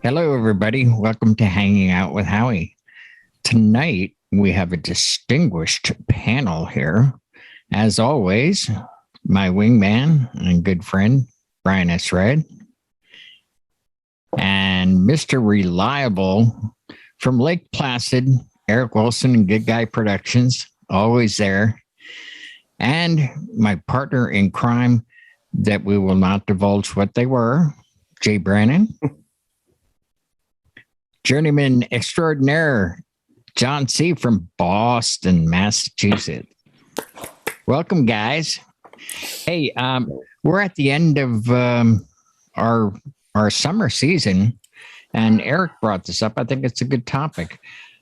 Hello, everybody. Welcome to Hanging Out with Howie. Tonight, we have a distinguished panel here. As always, my wingman and good friend, Brian S. Red, and Mr. Reliable from Lake Placid, Eric Wilson and Good Guy Productions, always there, and my partner in crime that we will not divulge what they were, Jay Brannon. Journeyman extraordinaire, John C. from Boston, Massachusetts. Welcome, guys. Hey, we're at the end of our summer season, and Eric brought this up. I think it's a good topic.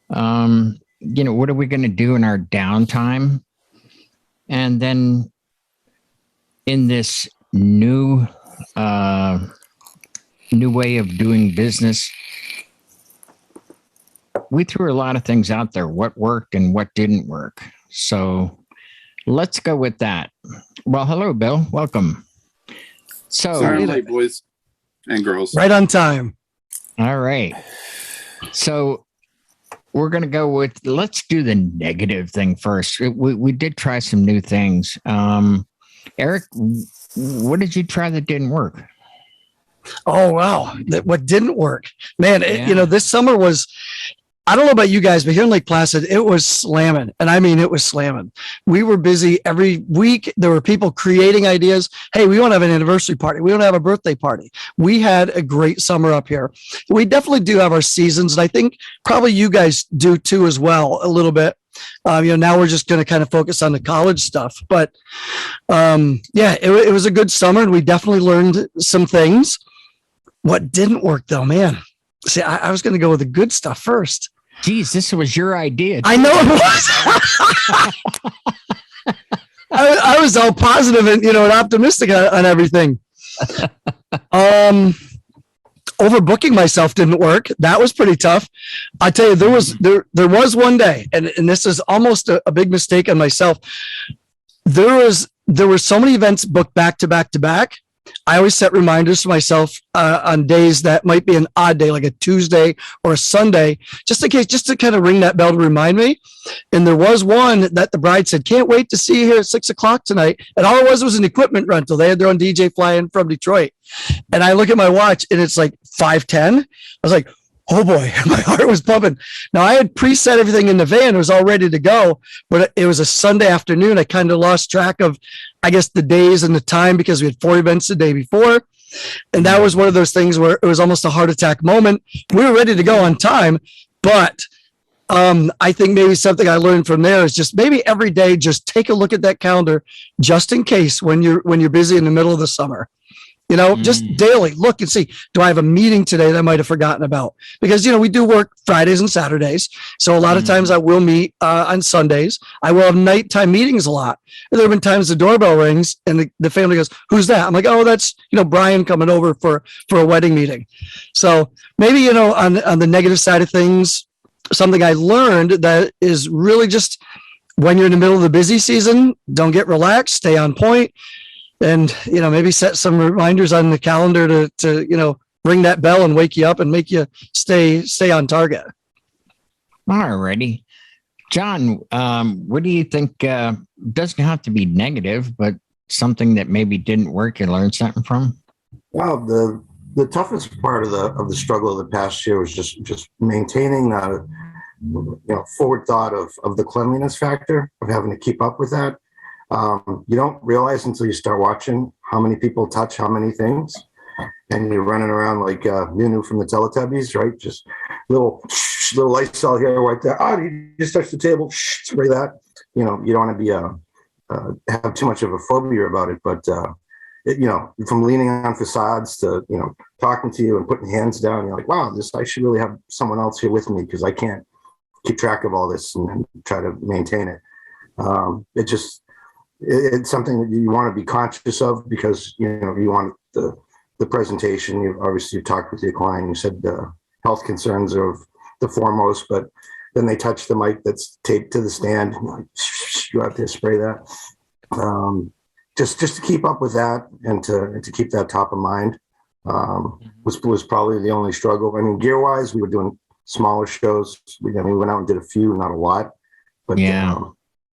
What are we going to do in our downtime? And then in this new way of doing business, we threw a lot of things out there, what worked and what didn't work. So let's go with that. Well, hello, Bill. Welcome. Sorry I'm late, boys and girls. Right on time. All right. So we're going to go with, let's do the negative thing first. We did try some new things. Eric, what did you try that didn't work? Oh, wow. What didn't work? Man, this summer was, I don't know about you guys, but here in Lake Placid, it was slamming. And I mean, it was slamming. We were busy every week. There were people creating ideas. Hey, we want to have an anniversary party. We want to have a birthday party. We had a great summer up here. We definitely do have our seasons. And I think probably you guys do too as well, a little bit. Now we're just going to kind of focus on the college stuff. But it was a good summer and we definitely learned some things. What didn't work though, man. See, I was going to go with the good stuff first. Geez, this was your idea. I know it was. I was all positive and optimistic on everything. Overbooking myself didn't work. That was pretty tough. I tell you, there was one day, and this is almost a big mistake on myself. There were so many events booked back to back to back. I always set reminders to myself on days that might be an odd day, like a Tuesday or a Sunday, just in case, just to kind of ring that bell to remind me. And there was one that the bride said, "Can't wait to see you here at 6:00 tonight." And all it was an equipment rental. They had their own DJ fly in from Detroit. And I look at my watch and it's like 5:10. I was like, oh boy, my heart was pumping. Now I had preset everything in the van. It was all ready to go, but it was a Sunday afternoon. I kind of lost track of, I guess, the days and the time because we had 4 events the day before. And that was one of those things where it was almost a heart attack moment. We were ready to go on time, but I think maybe something I learned from there is just maybe every day, just take a look at that calendar just in case when you're busy in the middle of the summer. Just daily look and see, do I have a meeting today that I might have forgotten about? Because, we do work Fridays and Saturdays. So a lot of times I will meet on Sundays. I will have nighttime meetings a lot. And there have been times the doorbell rings and the family goes, "Who's that?" I'm like, "Oh, that's, Brian coming over for a wedding meeting." So maybe, on the negative side of things, something I learned that is really just when you're in the middle of the busy season, don't get relaxed, stay on point. And, maybe set some reminders on the calendar to ring that bell and wake you up and make you stay on target. All righty. John, what do you think? Doesn't have to be negative, but something that maybe didn't work you learned something from? Well, the toughest part of the struggle of the past year was just maintaining that, forward thought of the cleanliness factor of having to keep up with that. You don't realize until you start watching how many people touch how many things, and you're running around like Nunu from the Teletubbies, right? Just little Lysol here, right there. Oh, you just touched the table, spray that. You don't want to be have too much of a phobia about it, but from leaning on facades to talking to you and putting hands down, you're like, wow, I should really have someone else here with me because I can't keep track of all this and try to maintain it. It's something that you want to be conscious of because you want the presentation. You talked with your client. You said health concerns are the foremost, but then they touch the mic that's taped to the stand. You have to spray that. Just to keep up with that and to keep that top of mind. was probably the only struggle. I mean, gear wise, we were doing smaller shows. We went out and did a few, not a lot, but Yeah.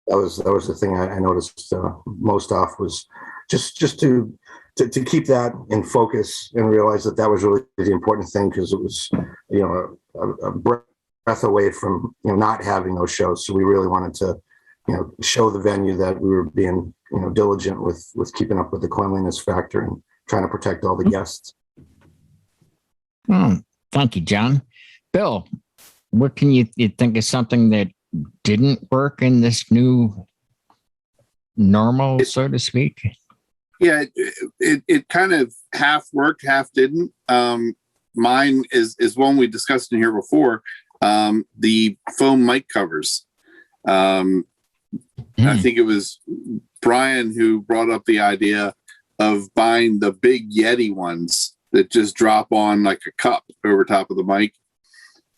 that was the thing I noticed most off was just to keep that in focus and realize that was really the important thing, because it was a breath away from not having those shows. So we really wanted to show the venue that we were being diligent with keeping up with the cleanliness factor and trying to protect all the guests. Thank you, John. Bill, what can you think is something that didn't work in this new normal, so to speak? Yeah, it kind of half worked, half didn't. Mine is one we discussed in here before. The foam mic covers. I think it was Brian who brought up the idea of buying the big Yeti ones that just drop on like a cup over top of the mic.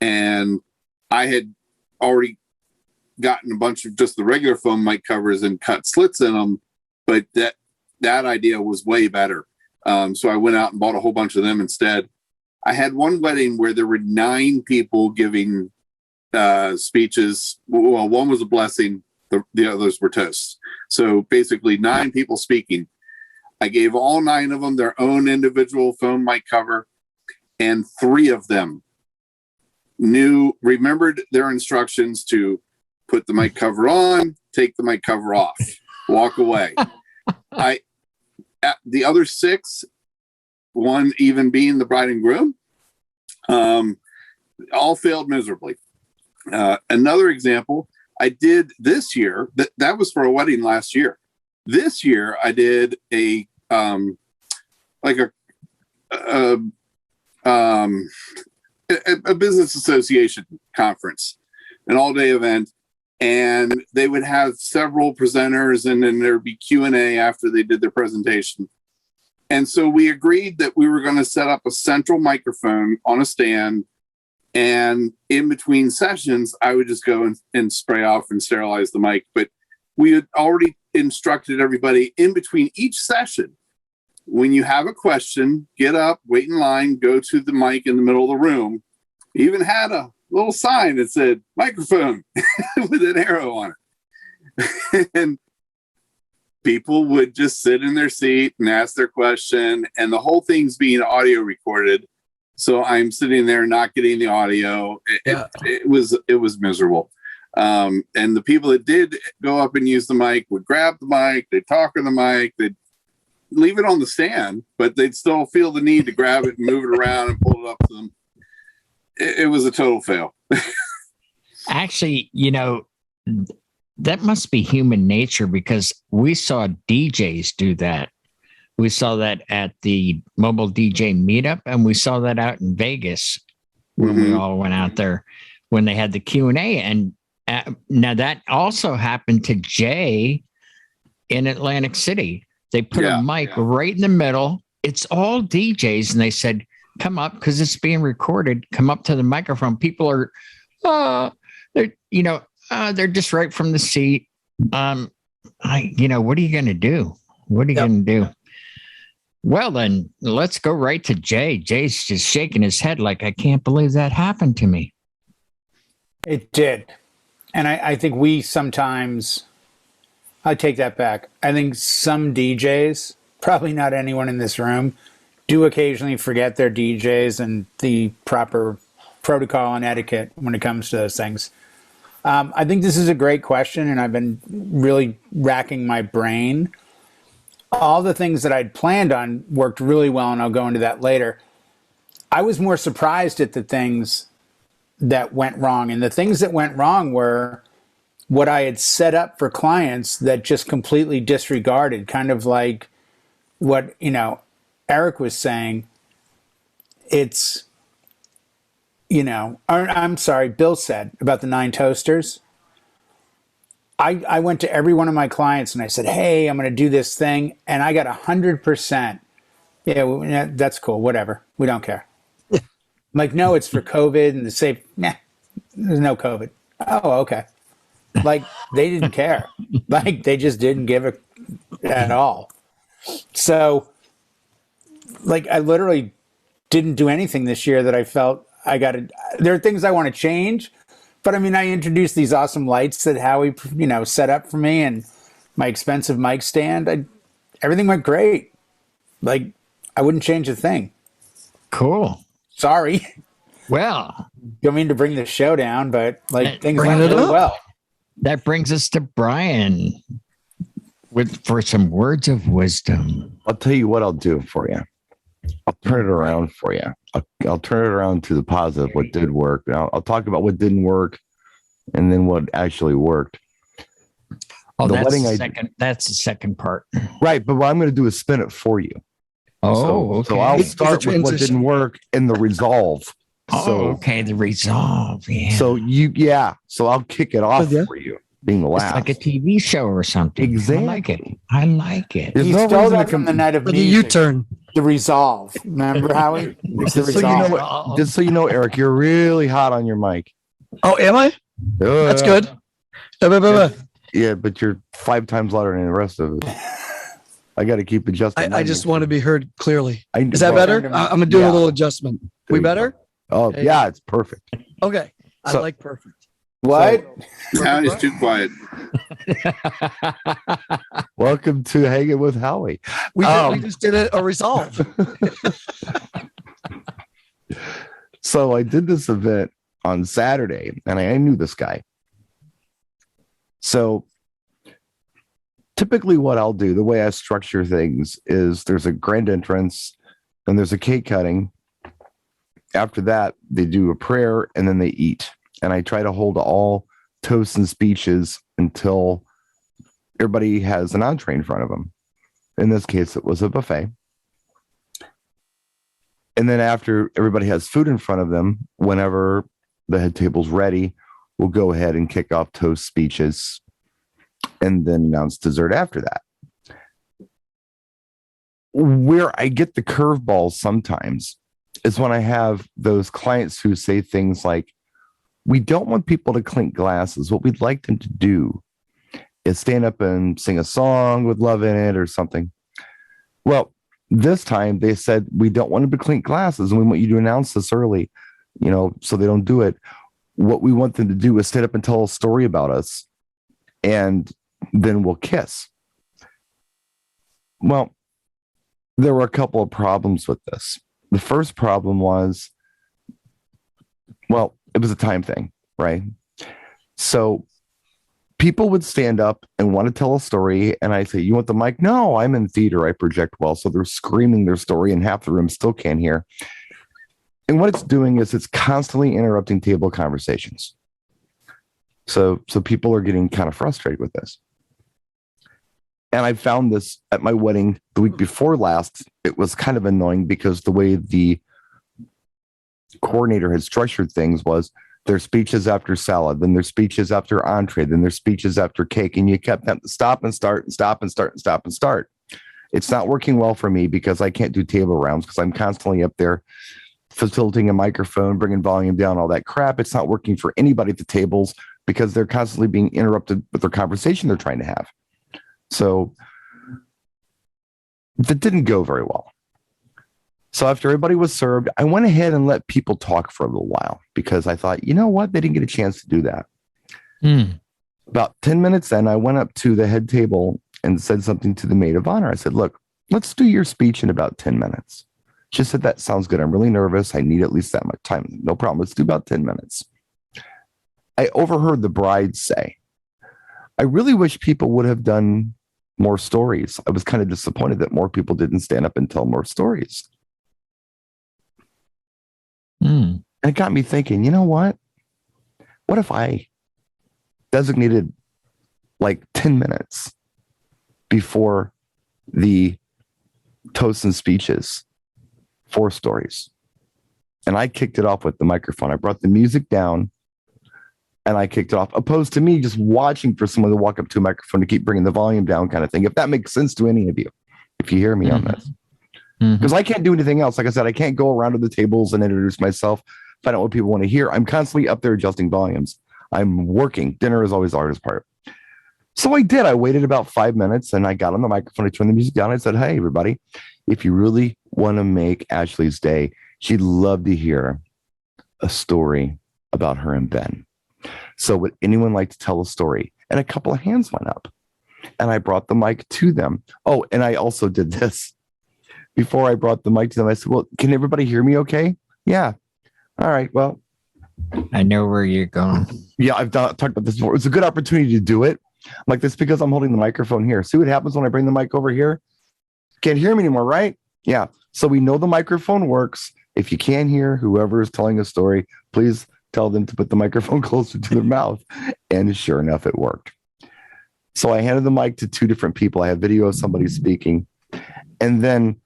And I had already gotten a bunch of just the regular foam mic covers and cut slits in them, but that idea was way better. So I went out and bought a whole bunch of them instead. I had one wedding where there were 9 people giving speeches. Well, one was a blessing. The others were toasts. So basically 9 people speaking. I gave all 9 of them their own individual foam mic cover, and 3 of them remembered their instructions to put the mic cover on, take the mic cover off, walk away. The other 6, one even being the bride and groom, all failed miserably. Another example I did this year, that was for a wedding last year. This year I did a business association conference, an all-day event, and they would have several presenters, and then there'd be Q&A after they did their presentation. And so we agreed that we were going to set up a central microphone on a stand, and in between sessions, I would just go and spray off and sterilize the mic. But we had already instructed everybody in between each session, when you have a question, get up, wait in line, go to the mic in the middle of the room. Even had a little sign that said microphone with an arrow on it. And people would just sit in their seat and ask their question, and the whole thing's being audio recorded. So I'm sitting there not getting the audio. It was miserable. And the people that did go up and use the mic would grab the mic, they'd talk on the mic, they'd leave it on the stand, but they'd still feel the need to grab it and move it around and pull it up to them. It was a total fail. Actually, that must be human nature, because we saw DJs do that. We saw that at the mobile DJ meetup, and we saw that out in Vegas when we all went out there when they had the Q&A. And now that also happened to Jay in Atlantic City. They put a mic right in the middle. It's all DJs, and they said, come up, because it's being recorded. Come up to the microphone. People are, they're just right from the seat. What are you going to do? What are you going to do? Well, then let's go right to Jay. Jay's just shaking his head like, I can't believe that happened to me. It did. And I think we sometimes, I take that back. I think some DJs, probably not anyone in this room, do occasionally forget their DJs and the proper protocol and etiquette when it comes to those things. I think this is a great question, and I've been really racking my brain. All the things that I'd planned on worked really well, and I'll go into that later. I was more surprised at the things that went wrong. And the things that went wrong were what I had set up for clients that just completely disregarded, kind of like what, Eric was saying. It's, Bill said about the 9 toasters. I went to every one of my clients and I said, hey, I'm going to do this thing. And I got 100%. Yeah, that's cool. Whatever. We don't care. I'm like, no, it's for COVID and the safe. Nah, there's no COVID. Oh, okay. Like, they didn't care. Like, they just didn't give a at all. So like I literally didn't do anything this year that I felt I got to. There are things I want to change, but I mean, I introduced these awesome lights that Howie, set up for me, and my expensive mic stand. Everything went great. Like, I wouldn't change a thing. Cool. Sorry. Well, Don't mean to bring the show down, but like things Bring went it really up. well. that brings us to Brian for some words of wisdom. I'll tell you what I'll do for you. I'll turn it around for you. I'll turn it around to the positive, what did work. I'll talk about what didn't work and then what actually worked. Oh, The that's wedding the second. That's the second part. Right. But what I'm going to do is spin it for you. Oh, So okay. I'll It's a start with what transition. didn't work and the resolve. Oh, okay. The resolve. Yeah. So I'll kick it off Yeah. for you, being the It's last. like a TV show or something. Exactly. I like it. I like it. There's He no stole reason that to from the night of For the music. U-turn. The resolve. Remember, Howie? It's the Just so you resolve. know, just so you know, Eric, you're really hot on your mic. Oh, am I? That's good. Yeah, but you're 5 times louder than the rest of us. I got to keep adjusting. I just want to be heard clearly. I, Is that better? I'm gonna do a Yeah. little adjustment. We you better? Oh, Hey. yeah, it's perfect. Okay. I So- like perfect. What? Now he's too quiet. Welcome to Hanging with Howie. We just did a resolve. So I did this event on Saturday, and I knew this guy. So typically what I'll do, the way I structure things is there's a grand entrance and there's a cake cutting. After that, they do a prayer and then they eat. And I try to hold all toasts and speeches until everybody has an entree in front of them. In this case, it was a buffet. And then after everybody has food in front of them, whenever the head table's ready, we'll go ahead and kick off toast speeches and then announce dessert after that. Where I get the curveballs sometimes is when I have those clients who say things like, we don't want people to clink glasses. What we'd like them to do is stand up and sing a song with love in it or something. Well, this time they said, we don't want them to clink glasses and we want you to announce this early, so they don't do it. What we want them to do is stand up and tell a story about us and then we'll kiss. Well, there were a couple of problems with this. The first problem was, it was a time thing, right? So people would stand up and want to tell a story. And I say, you want the mic? No, I'm in theater. I project well. So they're screaming their story and half the room still can't hear. And what it's doing is it's constantly interrupting table conversations. So people are getting kind of frustrated with this. And I found this at my wedding the week before last. It was kind of annoying because the way the coordinator had structured things was their speeches after salad, then their speeches after entree, then their speeches after cake. And you kept them stop and start and stop and start and stop and start. It's not working well for me because I can't do table rounds because I'm constantly up there facilitating a microphone, bringing volume down, all that crap. It's not working for anybody at the tables because they're constantly being interrupted with their conversation they're trying to have. So that didn't go very well. So after everybody was served, I went ahead and let people talk for a little while because I thought, you know what? They didn't get a chance to do that. About 10 minutes in, I went up to the head table and said something to the maid of honor. I said, look, let's do your speech in about 10 minutes. She said, that sounds good. I'm really nervous. I need at least that much time. No problem. Let's do about 10 minutes. I overheard the bride say, I really wish people would have done more stories. I was kind of disappointed that more people didn't stand up and tell more stories. And it got me thinking, you know what? What if I designated like 10 minutes before the toasts and speeches for stories? And I kicked it off with the microphone. I brought the music down and I kicked it off, opposed to me just watching for someone to walk up to a microphone to keep bringing the volume down kind of thing. If that makes sense to any of you, if you hear me on this. Because I can't do anything else. Like I said, I can't go around to the tables and introduce myself, find out what people want to hear. I'm constantly up there adjusting volumes. I'm working. Dinner is always the hardest part. So I did. I waited about 5 minutes and I got on the microphone. I turned the music down. I said, hey, everybody, if you really want to make Ashley's day, she'd love to hear a story about her and Ben. So would anyone like to tell a story? And a couple of hands went up and I brought the mic to them. Oh, and I also did this. Before I brought the mic to them, I said, well, can everybody hear me okay? Yeah. All right. Well, I know where you're going. Yeah, I've talked about this before. It's a good opportunity to do it. Like this because I'm holding the microphone here. See what happens when I bring the mic over here? Can't hear me anymore, right? Yeah. So we know the microphone works. If you can't hear whoever is telling a story, please tell them to put the microphone closer to their mouth. And sure enough, it worked. So I handed the mic to two different people. I have video of somebody speaking. And then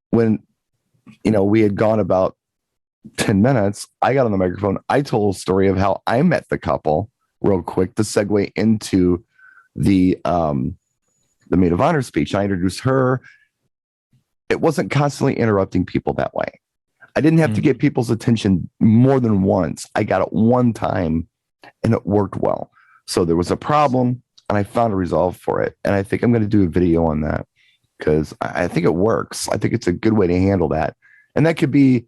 when, we had gone about 10 minutes, I got on the microphone. I told a story of how I met the couple real quick to segue into the maid of honor speech. I introduced her. It wasn't constantly interrupting people that way. I didn't have to get people's attention more than once. I got it one time and it worked well. So there was a problem and I found a resolve for it. And I think I'm going to do a video on that because I think it works. I think it's a good way to handle that. And that could be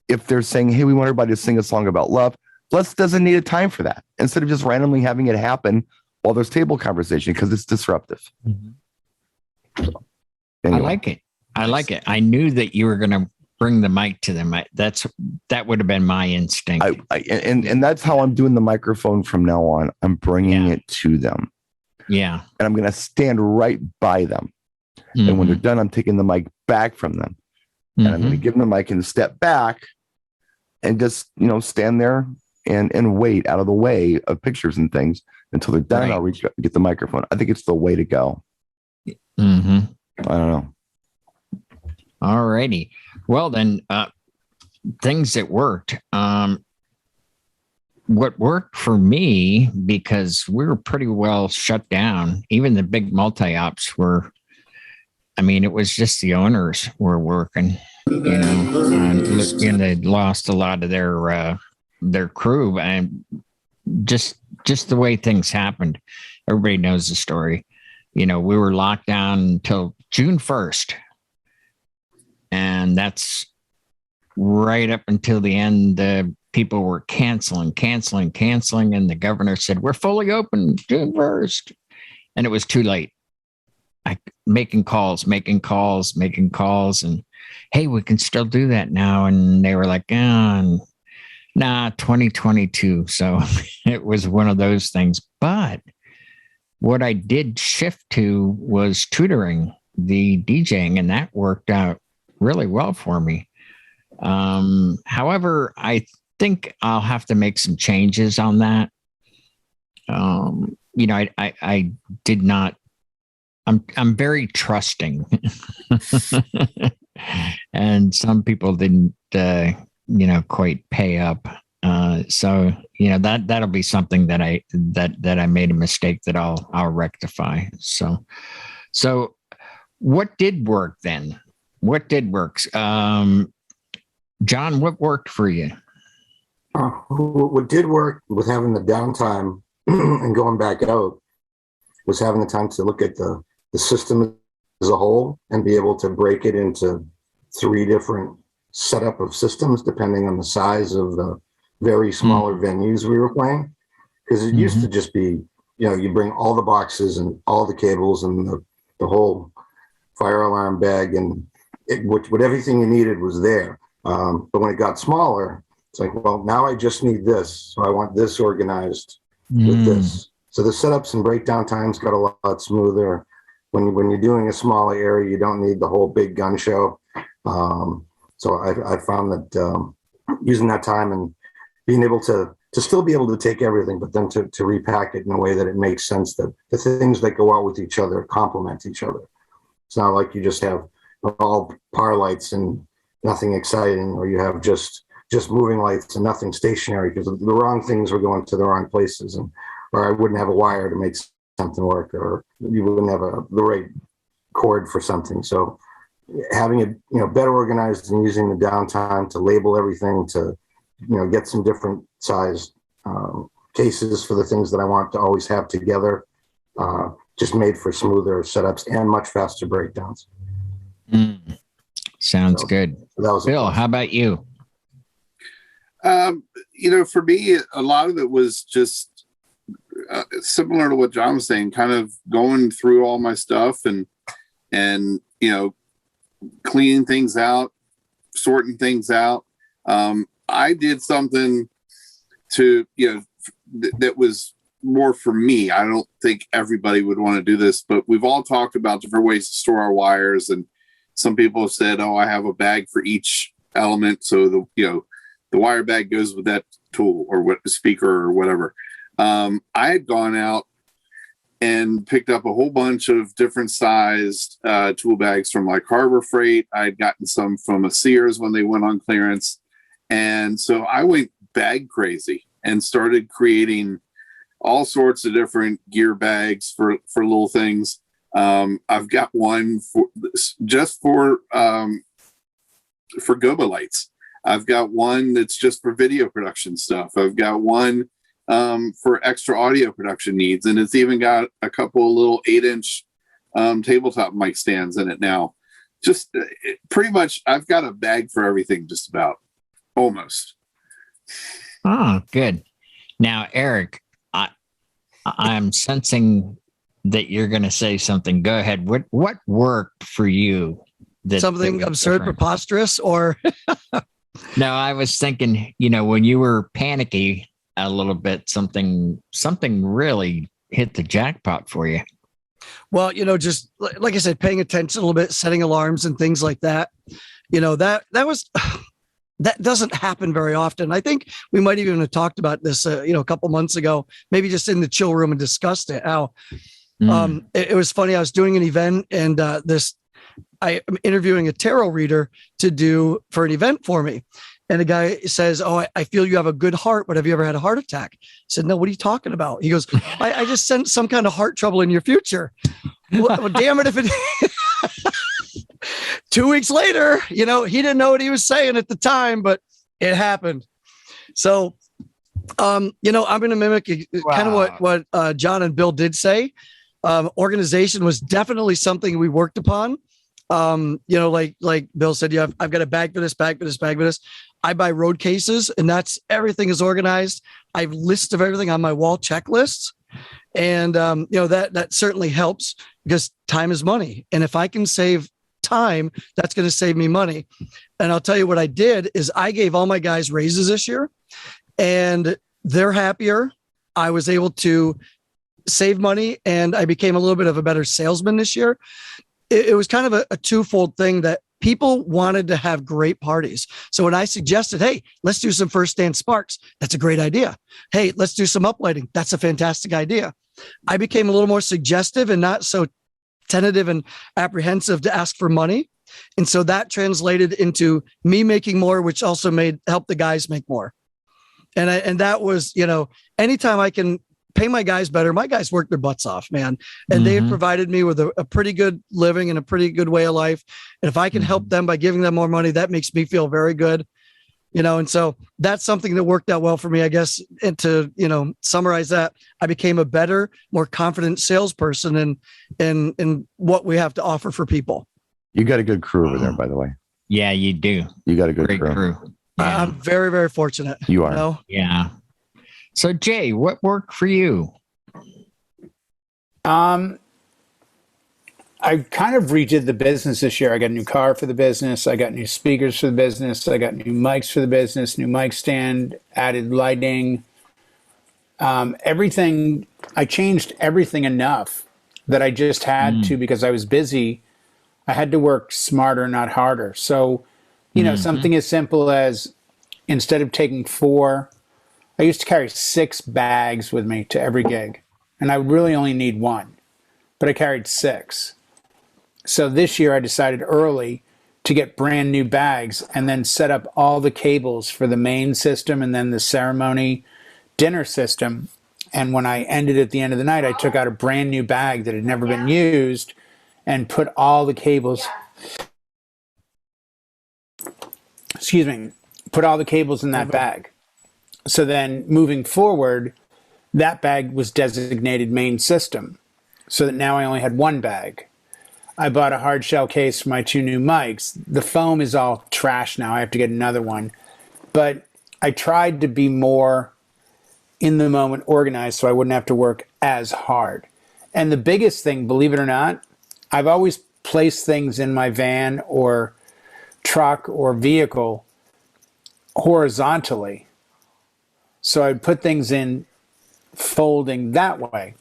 if they're saying, hey, we want everybody to sing a song about love. Let's designate a time for that instead of just randomly having it happen while there's table conversation because it's disruptive. Mm-hmm. So, anyway. I like it. I knew that you were going to bring the mic to them. That would have been my instinct. And that's how I'm doing the microphone from now on. I'm bringing it to them. Yeah. And I'm going to stand right by them. Mm-hmm. And when they're done, I'm taking the mic back from them. And I'm going to give them the mic and step back and just, stand there and wait out of the way of pictures and things until they're done. Right. I'll reach out and get the microphone. I think it's the way to go. Mm-hmm. I don't know. All righty. Well, then, things that worked. What worked for me, because we were pretty well shut down, even the big multi-ops were, it was just the owners were working, and they'd lost a lot of their crew, and just the way things happened. Everybody knows the story. We were locked down until June 1st. And that's right up until the end. People were canceling. And the governor said, we're fully open June 1st. And it was too late. Making calls. And, hey, we can still do that now. And they were like, nah, 2022. So it was one of those things. But what I did shift to was tutoring, the DJing, and that worked out really well for me. However, I think I'll have to make some changes on that. I did not, I'm very trusting and some people didn't, quite pay up. So, that'll be something that I made a mistake that I'll rectify. So what did work then? What did work? John, what worked for you? What did work with having the downtime and going back out was having the time to look at the system as a whole and be able to break it into 3 different setup of systems depending on the size of the very smaller venues we were playing. Because it used to just be, you bring all the boxes and all the cables and the whole fire alarm bag and what everything you needed was there. But when it got smaller, it's like, well, now I just need this. So I want this organized with this. So the setups and breakdown times got a lot smoother. When you're doing a smaller area, you don't need the whole big gun show. So I found that using that time and being able to still be able to take everything, but then to repack it in a way that it makes sense that the things that go out with each other complement each other. It's not like you just have all par lights and nothing exciting, or you have just moving lights and nothing stationary because the wrong things were going to the wrong places, or I wouldn't have a wire to make something work, or you wouldn't have the right cord for something. So having it better organized and using the downtime to label everything, to get some different sized cases for the things that I want to always have together just made for smoother setups and much faster breakdowns. Sounds good. That was Bill, how about you? For me, a lot of it was just similar to what John was saying, kind of going through all my stuff and cleaning things out, sorting things out. I did something to, that was more for me. I don't think everybody would want to do this, but we've all talked about different ways to store our wires. And some people have said, oh, I have a bag for each element. So the wire bag goes with that tool or what speaker or whatever. I had gone out and picked up a whole bunch of different sized tool bags from like Harbor Freight. I had gotten some from a Sears when they went on clearance. And so I went bag crazy and started creating all sorts of different gear bags for little things. I've got one for Goba lights. I've got one that's just for video production stuff. I've got one for extra audio production needs, and it's even got a couple of little 8-inch tabletop mic stands in it now. Just pretty much, I've got a bag for everything, just about, almost. Oh, good. Now, Eric, I'm sensing that you're going to say something. Go ahead. What worked for you? Something absurd, preposterous, or? No, I was thinking, when you were panicky a little bit, something really hit the jackpot for you. Well, just like I said, paying attention a little bit, setting alarms and things like that. That doesn't happen very often. I think we might even have talked about this, a couple months ago, maybe just in the chill room and discussed it. How it was funny. I was doing an event and I am interviewing a tarot reader to do for an event for me. And a guy says, oh, I feel you have a good heart, but have you ever had a heart attack? I said, no, what are you talking about? He goes, I just sensed some kind of heart trouble in your future. Well, damn it. If it 2 weeks later, he didn't know what he was saying at the time, but it happened. So, I'm going to mimic kind of what John and Bill did say. Organization was definitely something we worked upon. Like Bill said, I've got a bag for this, bag for this, bag for this. I buy road cases, and everything is organized. I have lists of everything on my wall, checklists. And, that certainly helps because time is money. And if I can save time, that's going to save me money. And I'll tell you what I did is I gave all my guys raises this year, and they're happier. I was able to save money, and I became a little bit of a better salesman this year. It was kind of a twofold thing that people wanted to have great parties. So when I suggested, hey, let's do some first stand sparks, that's a great idea. Hey, let's do some uplighting. That's a fantastic idea. I became a little more suggestive and not so tentative and apprehensive to ask for money. And so that translated into me making more, which also helped the guys make more. And that was, anytime I can pay my guys better, my guys work their butts off, man. And they've provided me with a pretty good living and a pretty good way of life. And if I can help them by giving them more money, that makes me feel very good. And so that's something that worked out well for me, I guess. And to, summarize that, I became a better, more confident salesperson in what we have to offer for people. You got a good crew over there, by the way. Yeah, you do. You got a good Great crew. Yeah. I'm very, very fortunate. You are. Yeah. So Jay, what worked for you? I kind of redid the business this year. I got a new car for the business. I got new speakers for the business. I got new mics for the business, new mic stand, added lighting. Everything, I changed everything enough that I just had to, because I was busy. I had to work smarter, not harder. So, something as simple as, instead of taking 4, I used to carry 6 bags with me to every gig, and I would really only need 1, but I carried 6. So this year I decided early to get brand new bags and then set up all the cables for the main system and then the ceremony dinner system. And when I ended at the end of the night, I took out a brand new bag that had never been used and put all the cables, put all the cables in that bag. So then moving forward, that bag was designated main system. so that now I only had one bag. I bought a hard shell case for my 2 new mics. The foam is all trash now. I have to get another one. But I tried to be more in the moment organized so I wouldn't have to work as hard. And the biggest thing, believe it or not, I've always placed things in my van or truck or vehicle horizontally. So I'd put things in folding that way.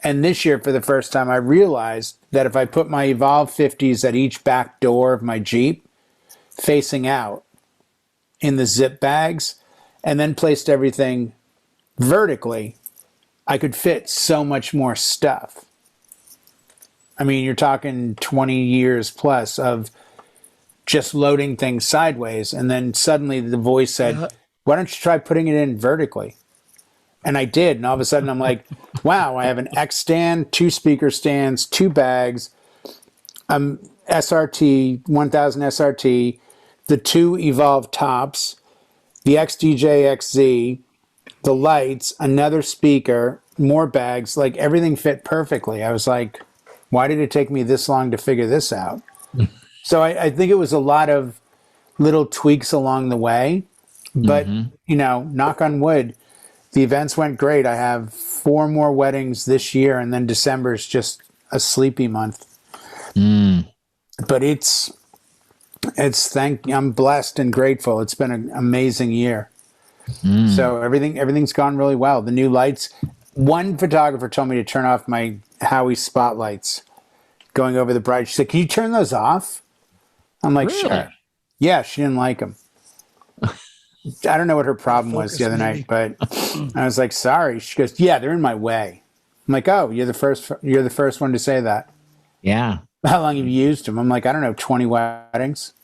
And this year, for the first time, I realized that if I put my Evolve 50s at each back door of my Jeep, facing out in the zip bags, and then placed everything vertically, I could fit so much more stuff. I mean, you're talking 20 years plus of just loading things sideways. And then suddenly the voice said, why don't you try putting it in vertically? And I did. And all of a sudden I'm like, wow, I have an X stand, 2 speaker stands, 2 bags, SRT, 1000 SRT, the 2 Evolve tops, the XDJ XZ, the lights, another speaker, more bags, like everything fit perfectly. I was like, why did it take me this long to figure this out? So I think it was a lot of little tweaks along the way, but you know, knock on wood, the events went great. I have 4 more weddings this year, and then December is just a sleepy month. But I'm blessed and grateful. It's been an amazing year. So everything's gone really well. The new lights. One photographer told me to turn off my Howie spotlights going over the bride. She said, "Can you turn those off?" I'm like, Really? "Sure." Yeah, she didn't like them. I don't know what her problem was the other night, but I was like, "Sorry." She goes, "Yeah, they're in my way." I'm like, "Oh, you're the first one to say that." Yeah. How long have you used them? I'm like, I don't know, 20 weddings.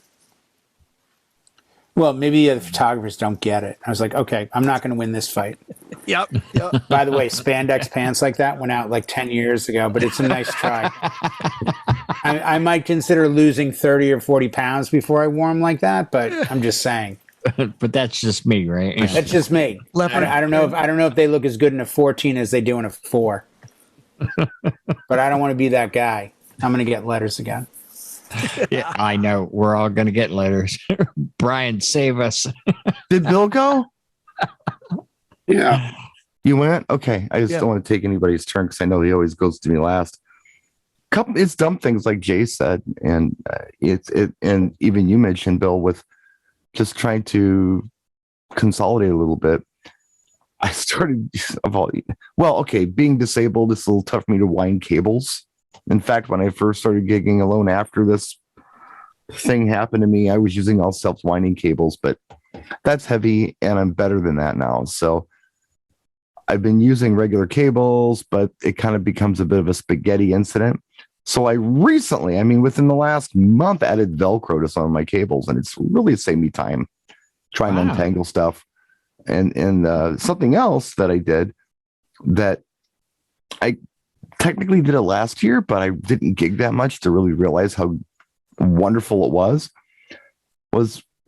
Well, maybe the photographers don't get it. I was like, okay, I'm not going to win this fight. Yep. By the way, spandex pants like that went out like 10 years ago, but it's a nice try. I might consider losing 30 or 40 pounds before I wore them like that, but I'm just saying. But that's just me, right? Yeah. That's just me. I don't know if they look as good in a 14 as they do in a 4. But I don't want to be that guy. I'm going to get letters again. Yeah, I know. We're all going to get letters. Brian, save us. Did Bill go? Yeah. You went? Okay. I just don't want to take anybody's turn because I know he always goes to me last. It's dumb things like Jay said, and and even you mentioned, Bill, with just trying to consolidate a little bit. I started being disabled, it's a little tough for me to wind cables. In fact, when I first started gigging alone after this thing happened to me, I was using all self-winding cables, but that's heavy and I'm better than that now. So I've been using regular cables, but it kind of becomes a bit of a spaghetti incident. So I recently, within the last month, added Velcro to some of my cables, and it's really saved me time trying to untangle stuff. And something else that I did that I technically did it last year, but I didn't gig that much to really realize how wonderful it was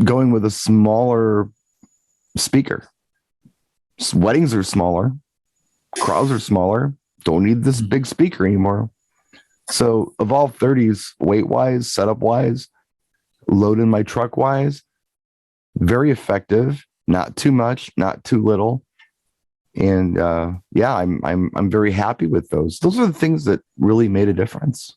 going with a smaller speaker. Weddings are smaller, crowds are smaller, don't need this big speaker anymore. So Evolve 30s, weight-wise, setup-wise, load in my truck-wise, very effective, not too much, not too little. And I'm very happy with those. Those are the things that really made a difference.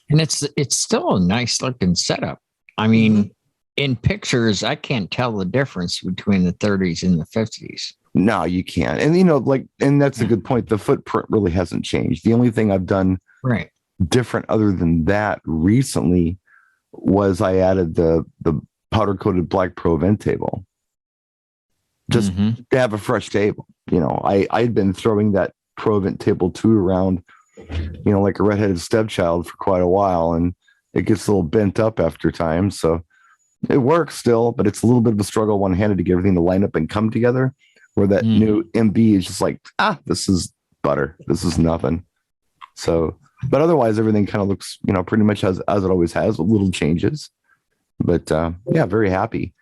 And it's still a nice looking setup. I mean, in pictures, I can't tell the difference between the 30s and the 50s. No, you can't. And and that's a good point. The footprint really hasn't changed. The only thing I've done different other than that recently was I added the powder coated black Pro vent table. Just to have a fresh table. I'd been throwing that Provent table 2 around, like a redheaded stepchild for quite a while, and it gets a little bent up after time. So it works still, but it's a little bit of a struggle one-handed to get everything to line up and come together, where that new MB is just like, this is butter. This is nothing. So, but otherwise everything kind of looks, pretty much as it always has, with little changes. But very happy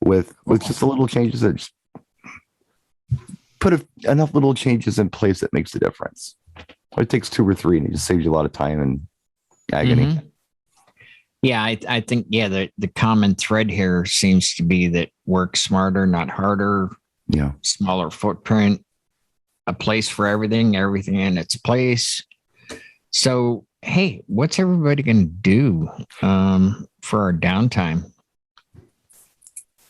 with just the little changes that just put enough little changes in place that makes a difference. It takes 2 or 3, and it just saves you a lot of time and agony. Mhm. Yeah, I think the common thread here seems to be that work smarter, not harder. Yeah. Smaller footprint, a place for everything in its place. So, hey, what's everybody going to do for our downtime?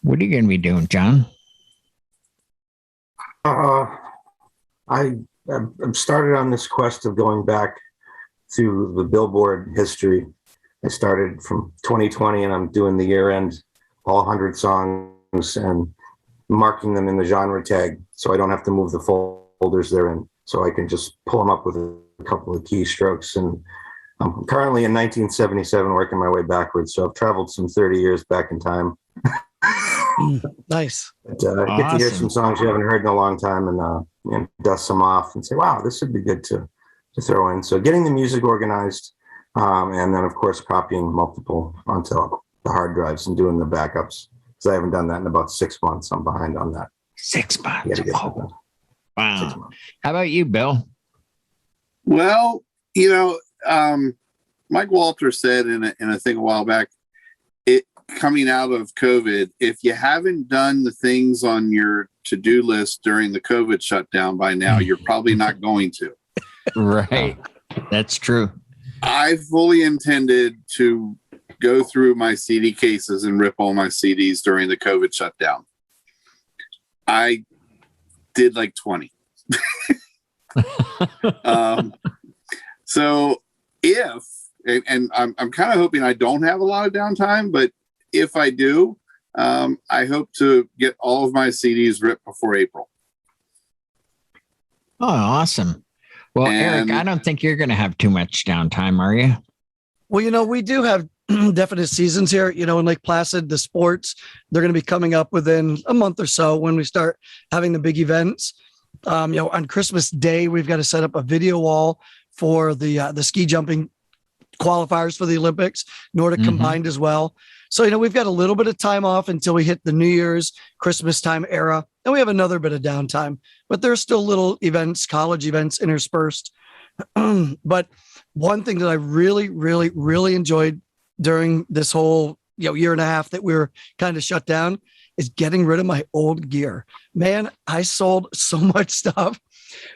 What are you going to be doing, John? I've started on this quest of going back through the Billboard history. I started from 2020, and I'm doing the year-end, all 100 songs, and marking them in the genre tag, so I don't have to move the folders they're in. So I can just pull them up with a couple of keystrokes. And I'm currently in 1977, working my way backwards. So I've traveled some 30 years back in time. Nice. But, get to hear some songs you haven't heard in a long time, and dust some off and say, wow, this would be good to throw in. So getting the music organized, and then, of course, copying multiple onto the hard drives and doing the backups. Because I haven't done that in about 6 months. I'm behind on that. 6 months. Get that done. Wow. 6 months. How about you, Bill? Well, Mike Walter said in a thing a while back, coming out of COVID, if you haven't done the things on your to-do list during the COVID shutdown by now, you're probably not going to. Right. That's true. I fully intended to go through my CD cases and rip all my CDs during the COVID shutdown. I did like 20. So and I'm kind of hoping I don't have a lot of downtime, but if I do, I hope to get all of my CDs ripped before April. Oh, awesome. Well, Eric, I don't think you're going to have too much downtime, are you? Well, we do have definite seasons here, in Lake Placid. The sports, they're going to be coming up within a month or so when we start having the big events. On Christmas Day, we've got to set up a video wall for the ski jumping qualifiers for the Olympics, Nordic combined as well. So, we've got a little bit of time off until we hit the New Year's, Christmas time era. And we have another bit of downtime, but there's still little events, college events interspersed. But one thing that I really, really, really enjoyed during this whole year and a half that we were kind of shut down is getting rid of my old gear. Man, I sold so much stuff.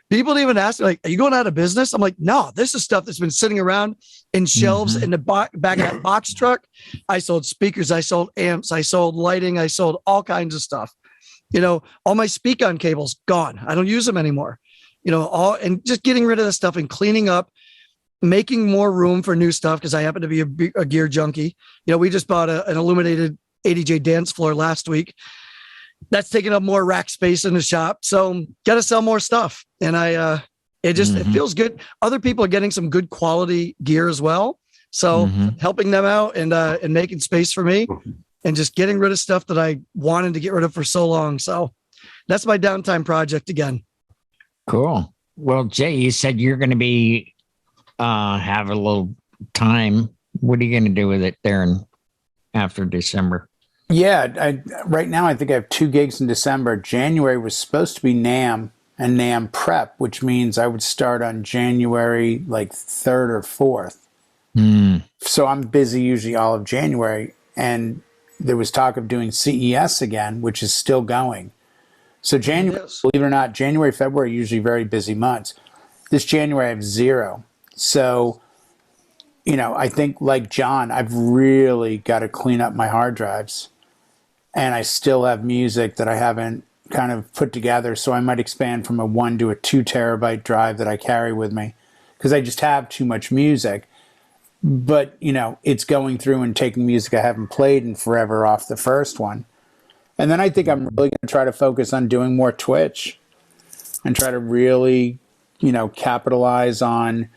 People even ask me, like, are you going out of business? I'm like, no, this is stuff that's been sitting around in shelves in the back of that box truck. I sold speakers, I sold amps, I sold lighting, I sold all kinds of stuff. All my speak-on cables gone. I don't use them anymore. And just getting rid of the stuff and cleaning up, making more room for new stuff because I happen to be a gear junkie. We just bought an illuminated 80J dance floor last week. That's taking up more rack space in the shop. So got to sell more stuff. And it feels good. Other people are getting some good quality gear as well. So helping them out and making space for me and just getting rid of stuff that I wanted to get rid of for so long. So that's my downtime project again. Cool. Well, Jay, you said you're going to be have a little time. What are you going to do with it there after December? Yeah, right now I think I have 2 gigs in December. January was supposed to be NAMM and NAMM prep, which means I would start on January like 3rd or 4th. So I'm busy usually all of January. And there was talk of doing CES again, which is still going. So January, believe it or not, January, February are usually very busy months. This January I have 0. So, I think like John, I've really got to clean up my hard drives. And I still have music that I haven't kind of put together. So I might expand from a 1 to a 2 terabyte drive that I carry with me because I just have too much music. But, it's going through and taking music I haven't played in forever off the first one. And then I think I'm really going to try to focus on doing more Twitch and try to really, capitalize on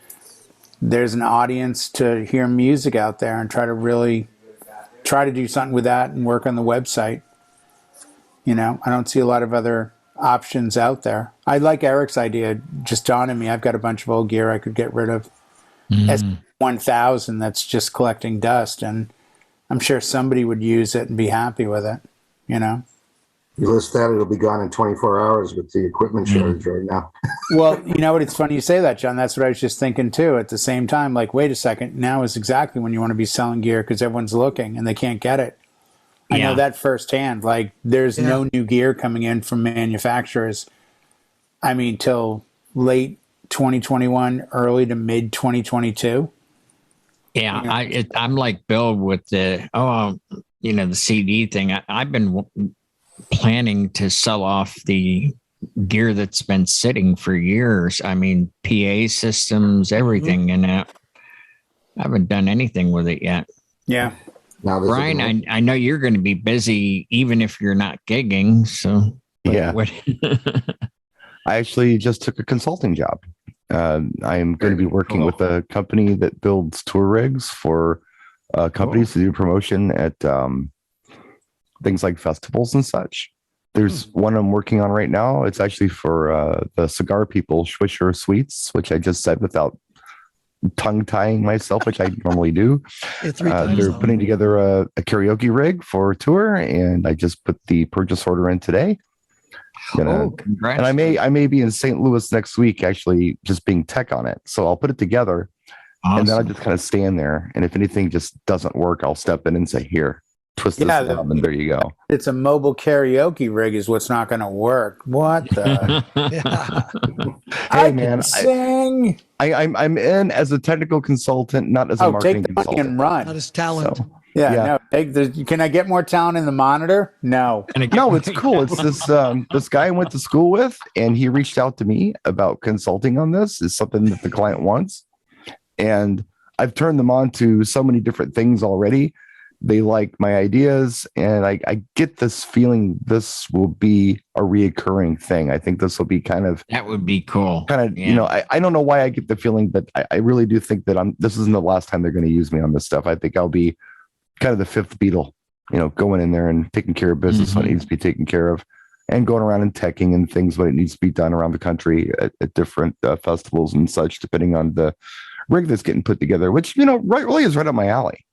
there's an audience to hear music out there and try to do something with that and work on the website. I don't see a lot of other options out there. I like Eric's idea, just dawned on me. I've got a bunch of old gear I could get rid of. S1000 that's just collecting dust, and I'm sure somebody would use it and be happy with it, You list that, it'll be gone in 24 hours with the equipment shortage right now. Well, you know what? It's funny you say that, John. That's what I was just thinking too. At the same time, like, wait a second. Now is exactly when you want to be selling gear because everyone's looking and they can't get it. I know that firsthand. Like, there's no new gear coming in from manufacturers. I mean, till late 2021, early to mid 2022. Yeah, I'm like Bill with the the CD thing. I've been planning to sell off the gear that's been sitting for years. I mean, PA systems, everything, and I haven't done anything with it yet. Yeah. Now, Brian, I know you're going to be busy even if you're not gigging. So I actually just took a consulting job. I am going to be working with a company that builds tour rigs for companies to do promotion at things like festivals and such. There's one I'm working on right now. It's actually for the cigar people, Swisher Sweets, which I just said without tongue-tying myself, which I normally do. They're putting together a karaoke rig for a tour, and I just put the purchase order in today. Congrats. And I may be in St. Louis next week, actually just being tech on it. So I'll put it together, and then I'll just kind of stand there. And if anything just doesn't work, I'll step in and say, here, twist this knob, and there you go. It's a mobile karaoke rig is what's not going to work. What the? Hey, man, sing. I'm in as a technical consultant, not as a marketing take the money consultant. and run. Not his talent. So, no. Can I get more talent in the monitor? No. No, it's cool. It's this guy I went to school with, and he reached out to me about consulting on this. Is something that the client wants, and I've turned them on to so many different things already. They like my ideas, and I get this feeling this will be a reoccurring thing. I think this will be that would be cool. I don't know why I get the feeling, but I really do think that this isn't the last time they're going to use me on this stuff. I think I'll be kind of the fifth Beatle, going in there and taking care of business when it needs to be taken care of, and going around and teching and things when it needs to be done around the country at different festivals and such, depending on the rig that's getting put together, which, really is right up my alley.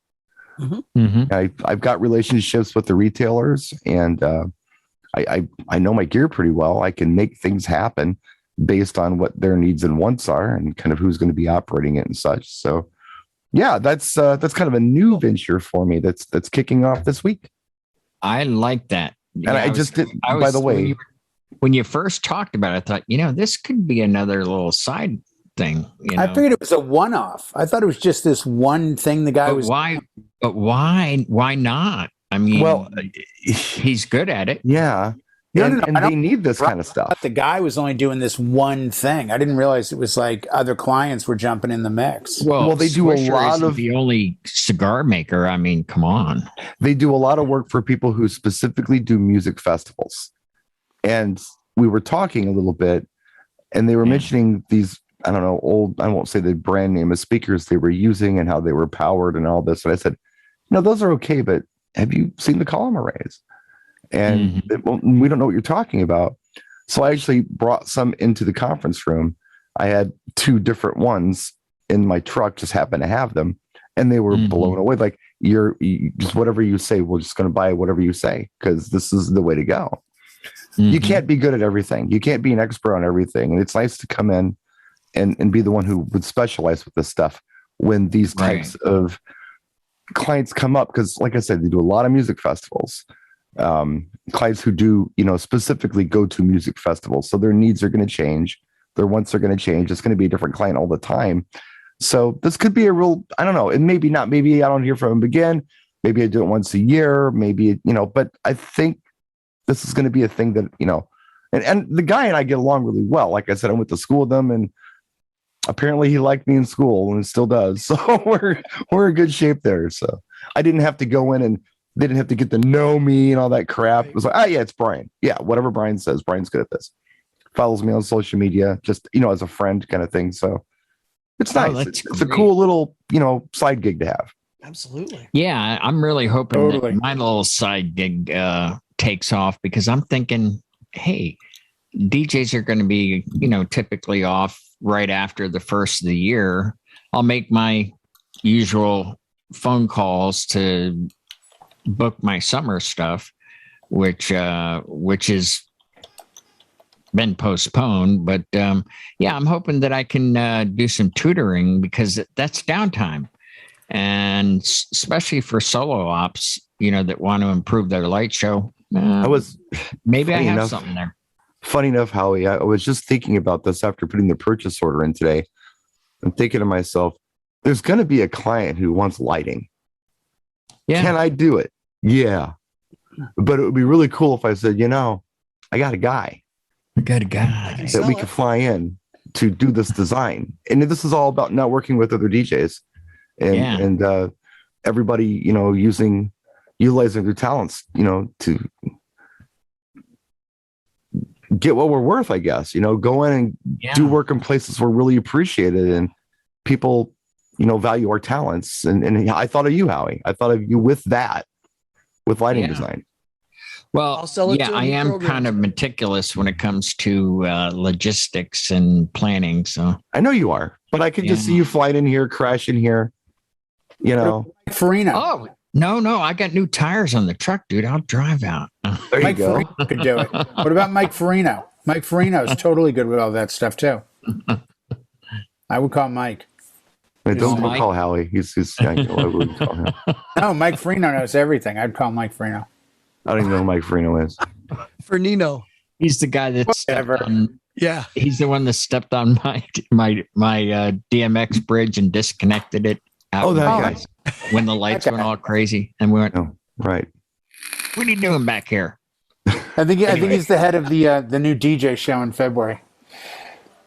I've got relationships with the retailers, and I know my gear pretty well. I can make things happen based on what their needs and wants are, and kind of who's going to be operating it and such. So, yeah, that's kind of a new venture for me that's kicking off this week. I like that. And I just did. By the way, when you first talked about it, I thought, this could be another little side thing. I figured it was a one-off. I thought it was just this one thing the guy was. But why not? I mean, he's good at it. Yeah. And they need this kind of stuff. The guy was only doing this one thing. I didn't realize it was like other clients were jumping in the mix. Well, they do a lot of the only cigar maker. I mean, come on. They do a lot of work for people who specifically do music festivals. And we were talking a little bit, and they were mentioning these, I don't know, I won't say the brand name of speakers they were using and how they were powered and all this. And I said, those are okay, but have you seen the column arrays? And we don't know what you're talking about. So I actually brought some into the conference room. I had two different ones in my truck, just happened to have them, and they were blown away. Like, you just whatever you say, we're just going to buy whatever you say, because this is the way to go. You can't be good at everything. You can't be an expert on everything. And it's nice to come in and be the one who would specialize with this stuff when these types of clients come up, because like I said, they do a lot of music festivals. Clients who do, specifically go to music festivals. So their needs are going to change. Their wants are going to change. It's going to be a different client all the time. So this could be a real, I don't know, and maybe not, maybe I don't hear from him again. Maybe I do it once a year, maybe, but I think this is going to be a thing that, and the guy and I get along really well. Like I said, I went to school with him, and apparently he liked me in school and still does. So we're in good shape there. So I didn't have to go in, and they didn't have to get to know me and all that crap. It was like, yeah, it's Brian. Yeah, whatever Brian says, Brian's good at this. Follows me on social media, just, as a friend kind of thing. So it's nice. It's a cool little, side gig to have. Absolutely. Yeah, I'm really hoping that my little side gig takes off, because I'm thinking, hey, DJs are going to be, typically off right after the first of the year. I'll make my usual phone calls to book my summer stuff, which is been postponed. But yeah, I'm hoping that I can do some tutoring because that's downtime, and especially for solo ops, that want to improve their light show. Maybe I have something there. Funny enough, Howie, I was just thinking about this after putting the purchase order in today. I'm thinking to myself, there's going to be a client who wants lighting. Yeah. Can I do it? Yeah. But it would be really cool if I said, I got a guy. That we could fly in to do this design. And this is all about networking with other DJs and everybody, utilizing their talents, to get what we're worth, I guess, go in and do work in places we're really appreciated and people, value our talents. And I thought of you, Howie. I thought of you with lighting design. Well, I am kind of meticulous when it comes to logistics and planning. So I know you are, but I could just see you flying in here, crash in here, Farina. Oh, no, I got new tires on the truck, dude. I'll drive out. There Mike you go. Farina could do it. What about Mike Farina? Mike Farina is totally good with all that stuff too. I would call Mike. Don't call Howie. He's I wouldn't call him. No, Mike Farina knows everything. I'd call Mike Farina. I don't even know who Mike Farina is. Fernino. He's the guy that stepped on. Yeah, he's the one that stepped on my DMX bridge and disconnected it. That guy. When the lights went all crazy, and we went, "Oh, right. What are you doing back here?" I think he's the head of the new DJ show in February.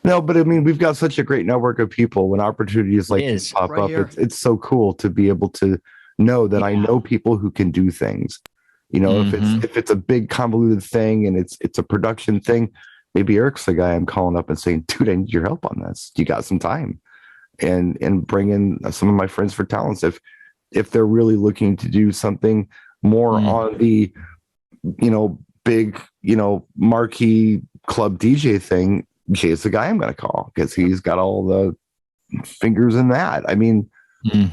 No, but I mean, we've got such a great network of people. When opportunities like this pop up, it's so cool to be able to know that I know people who can do things. If it's a big convoluted thing and it's a production thing, maybe Eric's the guy I'm calling up and saying, "Dude, I need your help on this. You got some time?" And bring in some of my friends for talents if they're really looking to do something more on the big marquee club DJ thing. Jay's the guy I'm going to call because he's got all the fingers in that. I mean,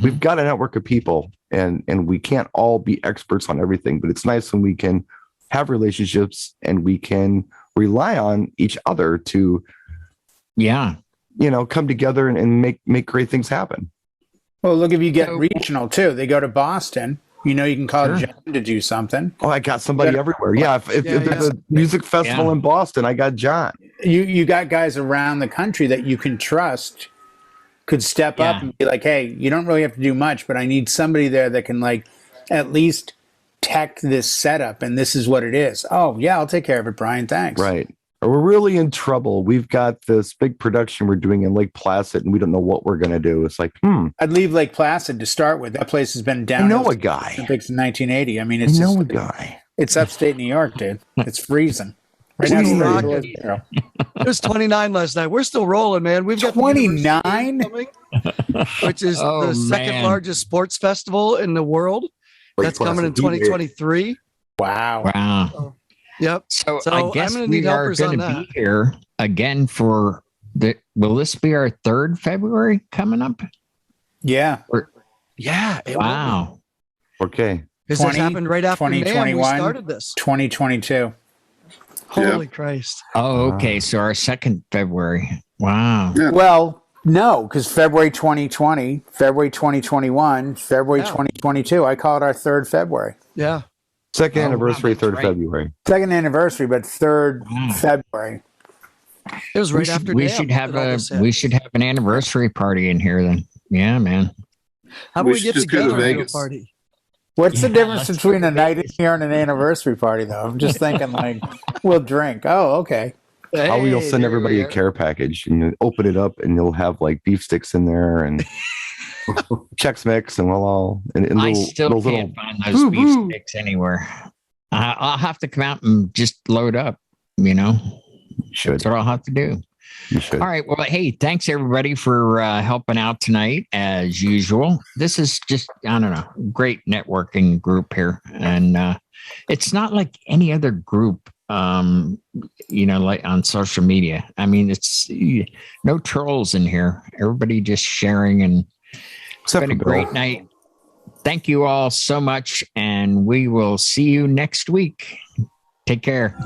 we've got a network of people and we can't all be experts on everything, but it's nice when we can have relationships and we can rely on each other to, come together and make great things happen. Well, look, if you get regional too, they go to Boston. You can call John to do something. Oh, I got somebody everywhere. Yeah, if there's a music festival in Boston, I got John. You got guys around the country that you can trust could step up and be like, "Hey, you don't really have to do much, but I need somebody there that can at least tech this setup, and this is what it is." Oh, yeah, I'll take care of it, Brian. Thanks. Right. We're really in trouble. We've got this big production we're doing in Lake Placid, and we don't know what we're going to do. It's like, I'd leave Lake Placid to start with. That place has been down. I know a guy. Olympics in 1980. I mean, I know a guy. It's upstate New York, dude. It's freezing. Right now, it was 29 last night. We're still rolling, man. We've got 29, which is the second largest sports festival in the world. That's coming in 2023. Wow. Yep. So I guess we are going to be here again for will this be our 3rd February coming up? Yeah. Wow. Okay. Because this happened right after 2021, we started this. 2022. Holy Christ. Oh, okay. So our 2nd February. Wow. Yeah. Well, no, because February 2020, February 2021, February 2022. I call it our 3rd February. Yeah. 2nd anniversary, 3rd February. 2nd anniversary, but 3rd February. It was right after. We should have an anniversary party in here then. Yeah, man. How about we get together and have a party? What's the difference between a night in here and an anniversary party, though? I'm just thinking, we'll drink. Oh, okay. How we'll send everybody a care package and you open it up and you'll have beef sticks in there and Chex Mix and we'll all. And I still can't find those beef sticks anywhere. I'll have to come out and just load up, Should. That's what I'll have to do. You should. All right. Well, hey, thanks everybody for helping out tonight as usual. This is just, I don't know, great networking group here. And it's not like any other group, like on social media. I mean, it's no trolls in here. Everybody just sharing and it's been a great night. Thank you all so much, and we will see you next week. Take care.